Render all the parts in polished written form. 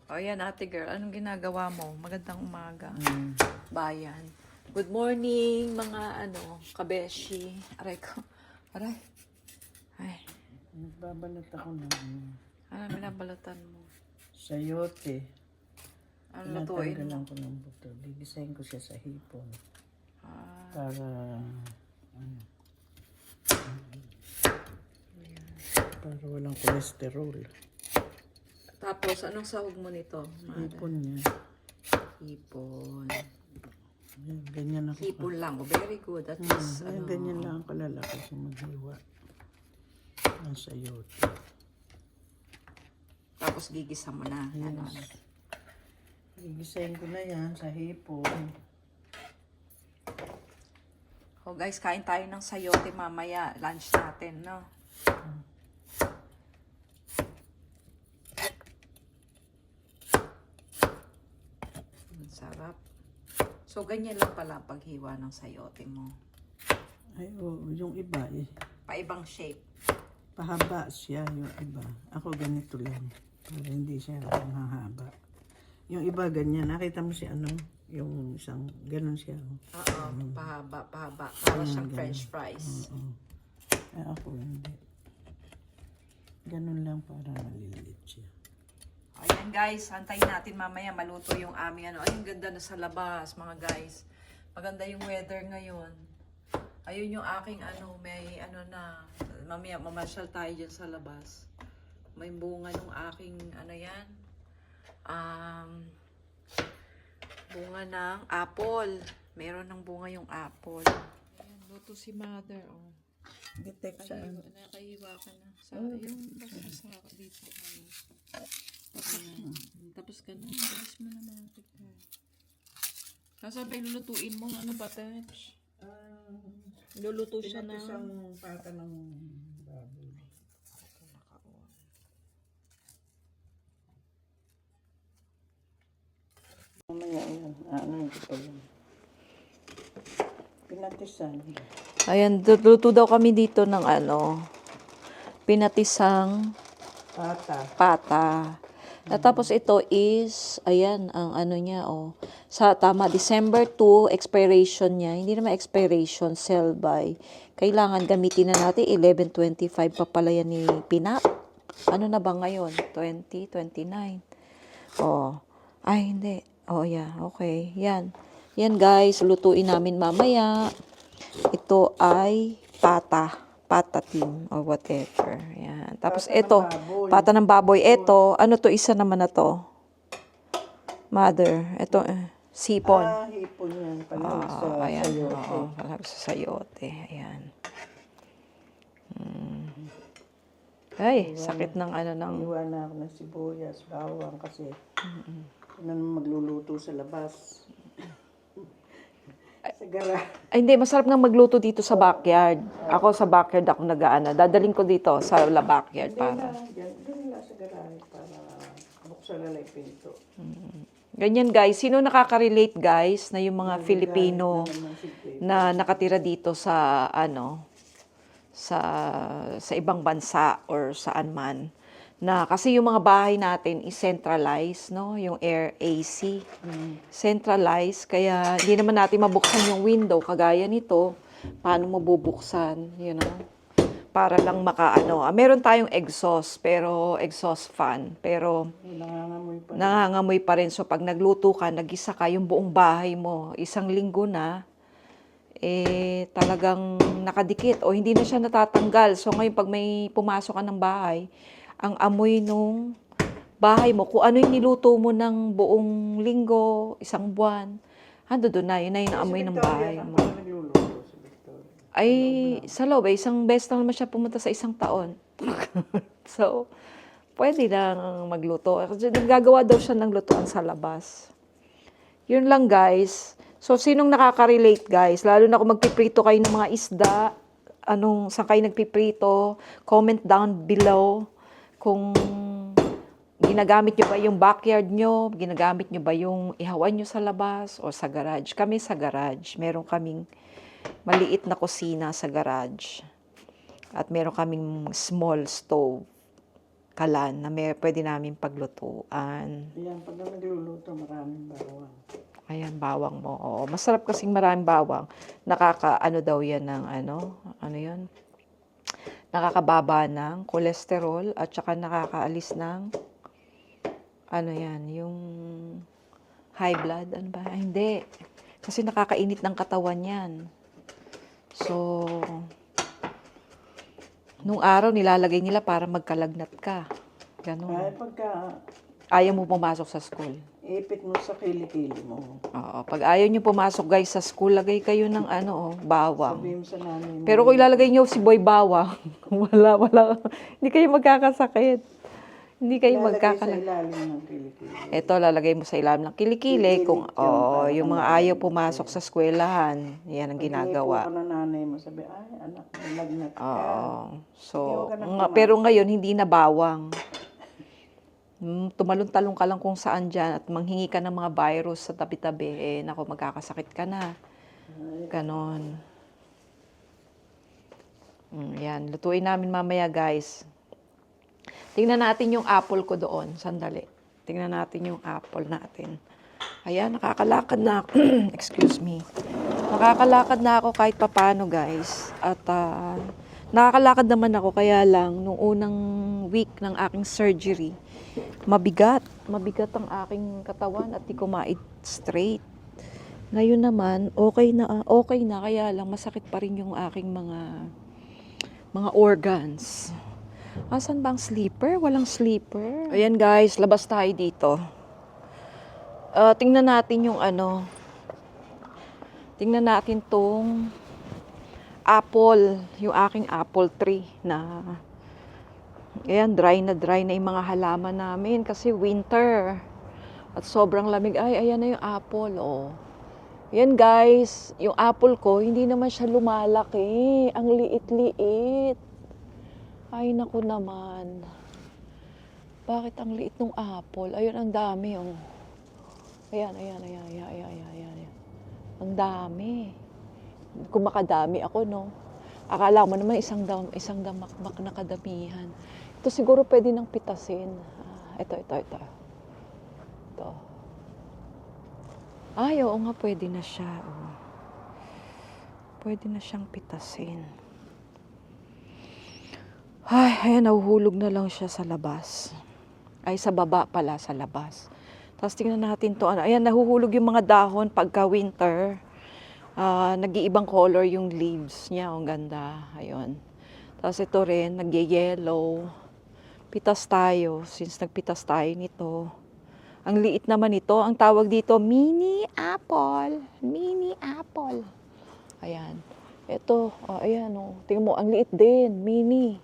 O yan, ate girl, anong ginagawa mo? Magandang umaga. Bayan. Good morning, mga kabeshi. Aray ko. Aray. Ay. Nagbabalot ako ng Ano binabalatan mo? sayote. Ano lutuin Tinatanggalan mo? ko ng buto. Gigisahin ko siya sa hipon. Ah, Para, ano, para walang kolesterol. tapos, anong sahog mo nito? Hipon niya. Hipon. Ayan, ganyan ako. Hipon lang. Oh, very good. At least, Ayan, ganyan lang ang kalalaki kung maghiwa ng sayote. Tapos gigisa mo na. Ganon. Gigisahin ko na yan sa hipon. Oh guys, kain tayo ng sayote mamaya. Lunch natin, no? Ang sarap. So, ganyan lang pala ang paghiwa ng sayote mo. Ay, yung iba eh. Paibang shape. Pahaba siya yung iba. Ako ganito lang. Para hindi siya mahaba. Yung iba ganyan. Nakita mo si ano? Yung isang, ganun siya. Oo, pahaba. Para siyang french fries. Ay, ako hindi. Ganun lang para malilit siya. Ayan guys, antayin natin mamaya maluto yung aming Ay, ang ganda na sa labas, mga guys. Maganda yung weather ngayon. Ayun yung aking may na. Mamaya mamasyal tayo dyan sa labas. May bunga nung aking yan. Bunga ng apple. Meron ng bunga yung apple. Ayan, luto si mother, oh. Bitek saan? Nakahiwa ka na. Sa, yung basta sa dito. Tapos ka na. Bilis mo na natin. Sasabay lulutuin mo. Ano ba, Tej? Luluto siya na. Isang pata ng baboy. Mamaya yan. Ano yung ito yun? Pinatisan. Ayan, luto daw kami dito ng pinatisang pata. At tapos ito is, ayan, ang niya, oh. Tama, December 2, expiration niya. Hindi naman expiration, sell by. Kailangan gamitin na natin, 11.25 pa pala yan ni Pinak. Ano na ba ngayon? 20.29. Oh. Ay, hindi. Oh, yeah, okay. Yan. Yan, guys, lutuin namin mamaya. Ito ay patatim or whatever. Yan. Tapos ito, pata ng baboy. Ito, ano to, isa naman na to. Mother, ito, sipon. Hipon yan. Palawag sa Ayan, sayote. oo, palabas sa sayote. Ayan. Ay, sakit ng Iwan na ako ng sibuyas, bawang kasi magluluto sa labas. Sa gara. Ay, hindi, masarap nga magluto dito sa backyard. Ako sa backyard ako dadaling ko dito sa backyard para. Doon lang sa garahe para buksan na lang yung pinto. Ganyan guys, sino nakaka-relate guys na yung mga Filipino na nakatira dito sa sa ibang bansa or saan man, na kasi yung mga bahay natin is centralized, no? Yung air AC. Centralized, kaya hindi naman natin mabuksan yung window kagaya nito. Paano mo bubuksan, para lang meron tayong exhaust, pero exhaust fan, pero nangangamoy pa rin. So pag nagluto ka, nagisa ka, yung buong bahay mo, isang linggo na, talagang nakadikit o hindi na siya natatanggal. So ngayon pag may pumasok ka ng bahay, ang amoy nung bahay mo, kung ano yung niluto mo ng buong linggo, isang buwan, doon na, yun na yung amoy ng bahay mo. Ay, sa loob, isang beses lang naman siya pumunta sa isang taon. So, pwede lang magluto. Gagawa daw siya ng lutuan sa labas. Yun lang guys. So, sinong nakaka-relate guys? Lalo na kung magpiprito kayo ng mga isda, saan kayo nagpiprito, comment down below kung ginagamit nyo ba yung backyard nyo, ginagamit nyo ba yung ihawan nyo sa labas o sa garage. Kami sa garage, meron kaming maliit na kusina sa garage. At meron kaming small stove. kalan na pwede namin paglutuan. Ayan, pag nagluluto, maraming bawang. Ayan, bawang mo. Oo, masarap kasing maraming bawang. Nakakaano daw yan ng ano yun? Nakakababa ng kolesterol at saka nakakaalis ng ano yan, yung high blood. Ano ba? Ay, hindi. Kasi nakakainit ng katawan yan. So, nung araw nilalagay nila para magkalagnat ka. Ay, Ganon. pagka Ayaw mo pumasok sa school. ipit mo sa kilikili mo, Oo, pag ayaw nyo pumasok guys sa school, lagay kayo ng bawang. sabihin mo sa nanay mo. Pero kung ilalagay nyo si Boy Bawang, wala. Hindi kayo magkakasakit. Hindi kayo Ilalagay sa magkakalang. ilalim ng kilikili. Ito, lalagay mo sa ilalim ng kilikili. Kung, Kilikili yun, para yung mga kang ayaw pumasok sa eskwelahan, yan ang Pag ginagawa. inipo ka ng nanay mo, sabi, ay, anak, nalagnat ka. Oo. So, Huwag ka nang pero ngayon, hindi na bawang. Tumalon-talon ka lang kung saan dyan at manghingi ka ng mga virus sa tabi-tabi, naku, magkakasakit ka na. Ganon. Yan, lutuin namin mamaya guys. Tingnan natin yung apple ko doon. Sandali. Tingnan natin yung apple natin. Ayan, nakakalakad na ako. Excuse me. Nakakalakad na ako kahit papano guys. At nakakalakad naman ako kaya lang nung unang week ng aking surgery, mabigat. Mabigat ang aking katawan at di ko straight. Ngayon naman, okay na kaya lang masakit pa rin yung aking mga organs. Asan ba ang sleeper? Walang sleeper. Ayan guys, labas tayo dito. Tingnan natin yung tingnan natin tong apple, yung aking apple tree na ayan, dry na yung mga halaman namin kasi winter. At sobrang lamig. Ay, ayan na yung apple, oh. Yan guys, yung apple ko, hindi naman siya lumalaki. Ang liit-liit. Ay, naku naman. Bakit ang liit ng apple? Ayun, ang dami, oh. Ayan. Ang dami. Kung makadami ako, no? Akala mo naman isang damakmak na kadamihan. Ito siguro pwede nang pitasin. Ito. Ay, oo nga, pwede na siya. Oh. Pwede na siyang pitasin. Ay, ayan, nahuhulog na lang siya sa labas. Ay, sa baba pala, sa labas. Tapos tingnan natin to. Ayan, nahuhulog yung mga dahon pagka winter. Nag-iibang color yung leaves niya. Ang ganda. Ayun. Tapos ito rin, nag-yellow. Pitas tayo. Since nagpitas tayo nito. Ang liit naman ito. Ang tawag dito, mini apple. Mini apple. Ayan. Ito, ayan, oh. Tingnan mo, ang liit din. Mini.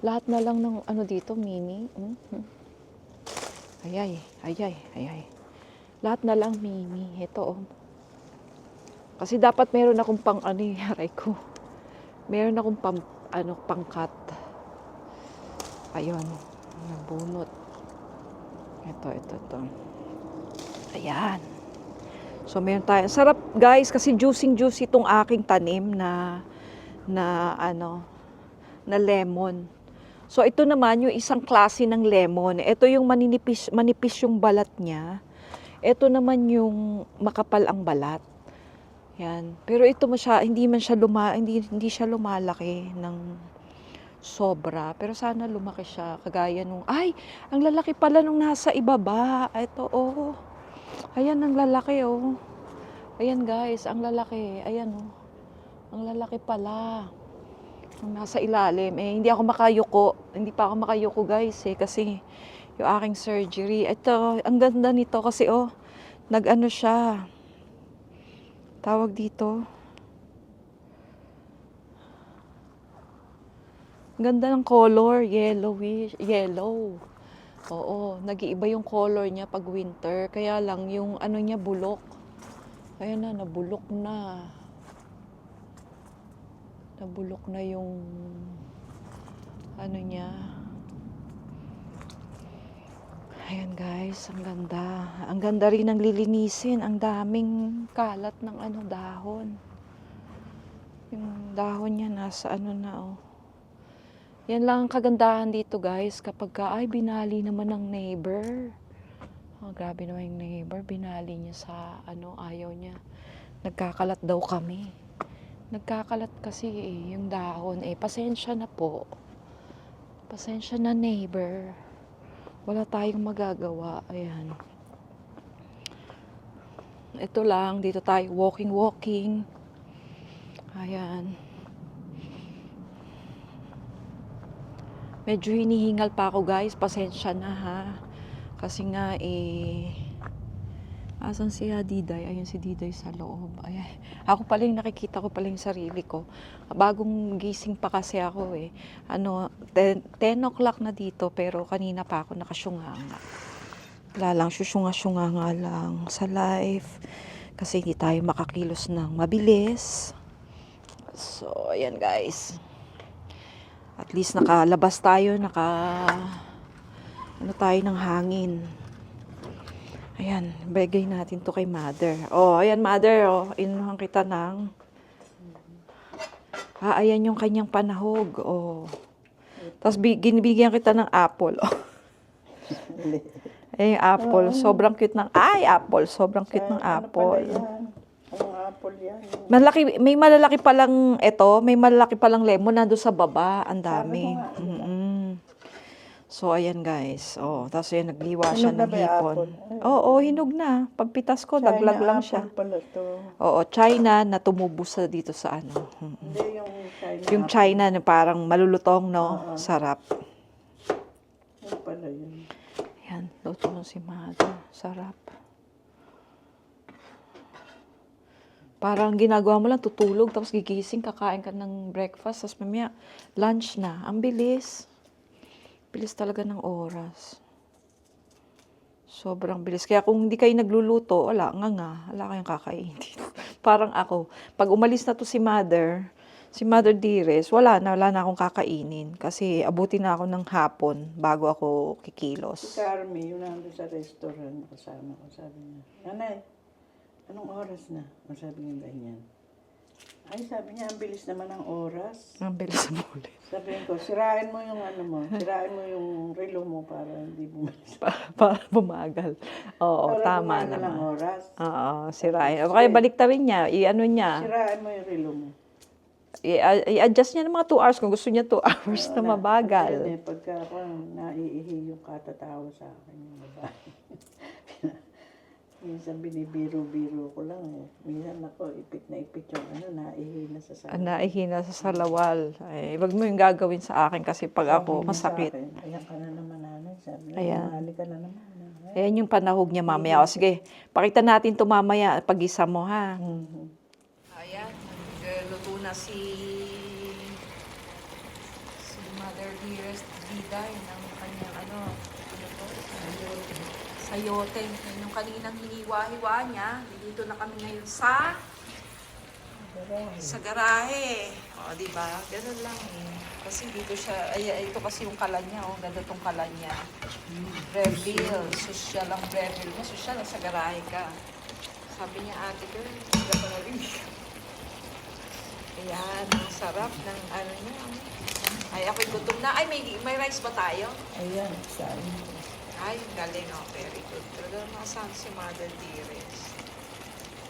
Lahat na lang ng dito, mini. Ayay. Lahat na lang mini. Ito, oh. Kasi dapat meron akong aray ko. Meron akong pangkat. Ayun. Nabunot. Ito. Ayan. So, meron tayo. Sarap, guys, kasi juicy itong aking tanim na lemon. So, ito naman yung isang klase ng lemon. Ito yung manipis yung balat niya. Ito naman yung makapal ang balat. Yan. Pero ito hindi siya lumalaki ng sobra. Pero sana lumaki siya. Kagaya nung, ay, ang lalaki pala nung nasa ibaba. Ito, oh. Ayan, ang lalaki, oh. Ayan, guys, ang lalaki. Ayan, oh. Ang lalaki pala. Ang nasa ilalim. Hindi ako makayuko. Hindi pa ako makayuko, guys, kasi yung aking surgery. Ito, ang ganda nito kasi, oh, siya. Tawag dito. Ganda ng color, yellow. Oo, nag-iiba yung color niya pag winter. Kaya lang yung niya bulok. Ayan na, nabulok na. Nabulok na yung niya. Ayan guys, ang ganda. Ang ganda rin ng lilinisin. Ang daming kalat ng dahon. Yung dahon niya nasa na, oh. Yan lang ang kagandahan dito guys, kapag ka, ay binali naman ng neighbor. Oh, grabe naman yung neighbor, binali niya sa ano, ayaw niya. Nagkakalat daw kami. Nagkakalat kasi yung dahon. Pasensya na po. Pasensya na neighbor. Wala tayong magagawa. Ayan. Ito lang, dito tayo walking. Ayan. Medyo hinihingal pa ako guys, pasensya na ha. Kasi nga asan si Diday? Ayun si Diday sa loob. Ayan. Ako pala yung nakikita ko pala yung sarili ko. Bagong gising pa kasi ako Ano, 10 o'clock na dito pero kanina pa ako nakasyunganga. Wala lang, syusyunga-syunganga lang sa life. Kasi hindi tayo makakilos ng mabilis. So, ayan guys. At least nakalabas tayo, ano tayo ng hangin. Ayan, bagay natin to kay mother. Oh, ayan mother, inuhan kita ng ayan yung kanyang panahog. Oh. Tapos ginibigyan kita ng apple. Oh. Ayan yung apple. Sobrang cute ng apple. Sobrang cute ng apple. Ang apple yan. Malaki, may malalaki palang may malalaki palang lemon nando sa baba. Ang dami. So, ayan guys. Tapos yan, nagliwa siya ng hipon. Oo, hinog na. Pagpitas ko, daglag lang siya. Pala to. Oo, China na tumubo sa dito sa ano. Hindi yung China. Yung China na parang malulutong, no? Sarap. Yung pala yun. Ayan, luto mo si mother. Sarap. Parang ginagawa mo lang, tutulog, tapos gigising, kakain ka ng breakfast, tapos mamaya, lunch na. Ang bilis. Bilis talaga ng oras. Sobrang bilis. Kaya kung hindi kayo nagluluto, wala kayong kakainin. Parang ako, pag umalis na to si Mother Dearest, wala na akong kakainin. Kasi abutin na ako ng hapon bago ako kikilos. Si Carmi, yun nandun sa restaurant, kasama ko, sabi niya, Nanay, anong oras na? Sabi niya ganyan. Ay, sabi niya, ang bilis naman ng oras. Ang bilis mo ulit. Sabihin ko, sirain mo yung relo mo para hindi bumalis. Para bumagal. Oo, Para tama bumagal naman. ang oras. Oo, sirain. O kaya balik rin niya, i-ano niya. Sirain mo yung relo mo. I-adjust niya ng mga 2 hours kung gusto niya 2 hours na mabagal. Pagka ako, naiihi yung katatawa sa akin yung babae. Minsan binibiro-biro ko lang Minsan ako, ipit yung naihi na sa salaw. Naihi na sa salawal. Ay, wag mo yung gagawin sa akin kasi pag ako, masakit. Ayan ka na naman, nanay. Sabi niya, umali ka na naman. Ayan yung panahog niya mamaya. O sige, pakita natin ito mamaya pag-isa mo ha. Ayan, nagluto na si Mother Dearest Diday ng kanyang sayote. Yung kaninang hiniwa-hiwa niya, dito na kami ngayon sa garahe. O, diba? Ganun lang Kasi dito siya, ito kasi yung kalan niya, ganda tong kalan niya. Breville, social ang Breville mo, social sa garahe ka. Sabi niya, ate ko, hindi ka narinig. Ayan, ang sarap ng niya. Ay, ako'y gutom na. Ay, may rice ba tayo? Ayan, saan? Ay, galing very good. Talaga masahan si Mother Dearest.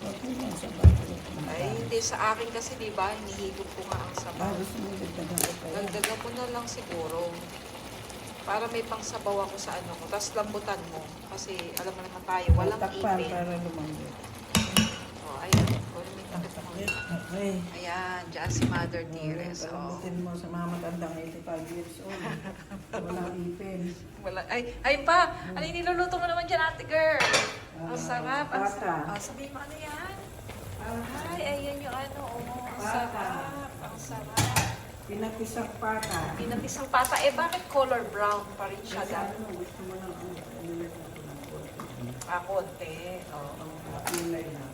Okay yan, sa bakit. Ay, hindi sa akin kasi, di ba, hinihigop ko nga ang sabaw. Gusto mo dagdagan ko pa yan. Dagdagan mo na lang siguro. Para may pangsabaw ako sa ko. Tapos lambutan mo. Kasi, alam mo naman tayo, walang Takpan ipin. para lumambot. Ayan. May takip mo. Okay. Ayan, dyan si Mother Dearest. Palambutin mo sa mga matandang 85 years old. Walang ipin. Wala. Ayun pa. Ano yung niluluto mo naman dyan, ate girl? Ang sarap. Pata. Sabihin mo, ano yan? Ay, ayan yung ang sarap. Ang sarap. Pinatisang pata. Pinatisang pata. Bakit color brown pa rin siya dahil? Gusto mo ng Konti. Oo. kulay na.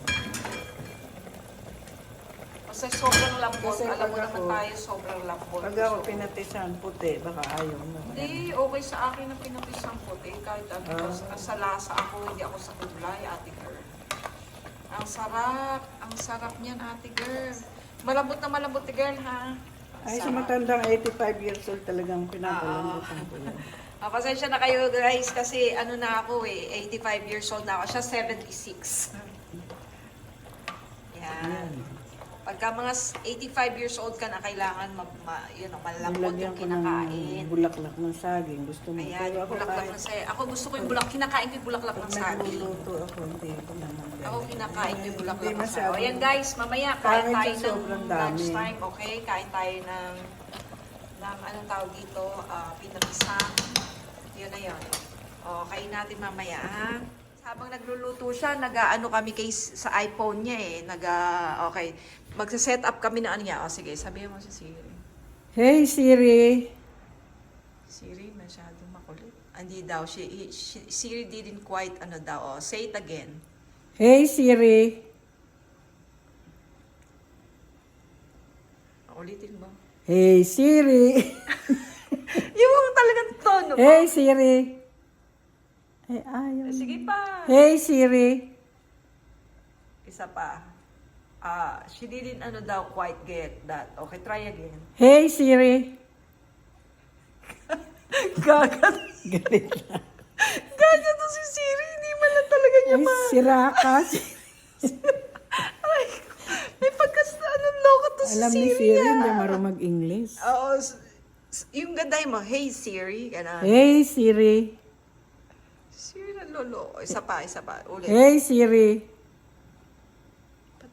Kasi sobrang lambot. Kasi Alam mo pag naman ako- tayo, sobrang lambot. Pag ako pinatisan puti, baka ayaw mo. Hindi, okay sa akin na pinatisang puti. Kahit ano, sa lasa ako, hindi ako sa kulay, ate girl. Ang sarap niyan, ate girl. Malambot na malambot, girl, ha? Ay, sa matandang 85 years old talagang pinapalambutan ko yan. Pasensya na kayo guys kasi ano na ako 85 years old na ako. Siya 76. Yan. Pagka mga 85 years old ka na, kailangan malambot Nilagyan yung ko ng kinakain. bulaklak ng saging. Gusto mo? Ayan, Pero yung ako bulaklak kahit ng saging. Ako gusto ko yung kinakain ko yung bulaklak pag ng saging. nagluluto ako, hindi ko naman ganun. Ako kinakain ko yung bulaklak Hindi ng saging. masyado. Ayan guys, mamaya kain Pangit tayo sa ng sobrang dami. lunchtime, okay? Kain tayo ng anong tawag dito, pinatisang. Yun na yun. O, kain natin mamaya, ha? Habang nagluluto siya, nag-ano kami sa iPhone niya okay. Magsa-set up kami ng ano niya. O, sige, sabihin mo si Siri. Hey Siri! Siri, masyado makulit. Hindi daw. Siri didn't quite, say it again. Hey Siri! Ulitin mo. Hey Siri! Yung talagang tono mo. Hey Siri! Ay, ayaw. Sige pa. Hey Siri! Isa pa. She didn't quite get that. Okay, try again. Hey Siri! Gagat. Galit lang. Gagat to si Siri. Hindi man lang talaga niya Ay, sira ka. Ay, may loko to Alam si ni Siri. Siri, hindi marunong mag-English. Oo. Yung ganday mo, hey Siri. Ganun. Hey Siri! Siri na lolo. Isa pa. Ulit. Hey Siri! But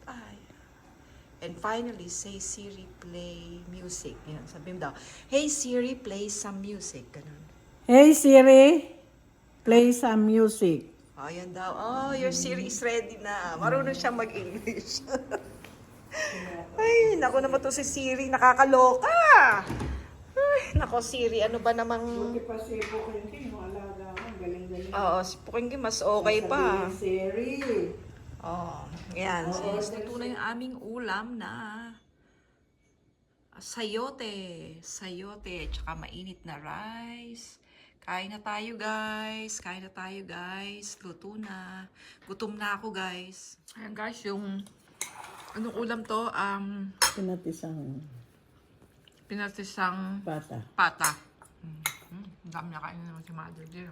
and finally, say Siri, play music. Yan, sabi mo daw, hey Siri, play some music. Ganun. Hey Siri! Play some music. Oh, yan daw. Oh, your Siri is ready na. Marunong siyang mag-English. Ay, naku naman to si Siri. Nakakaloka. Ay, nako Siri, ano ba namang... Buti pa si Puking mo, alaga mo, galing-galing. Oo, si Puking mas okay pa. Sabihin, Siri! Oh, yan. Ito na yung aming ulam na sayote. Sayote, tsaka mainit na rice. Kain na tayo, guys. Luto na. Gutom na ako, guys. Ayan, guys, yung... Anong ulam to? Pinatisang Pata. pata. Ang dami na kain naman si Mother dear.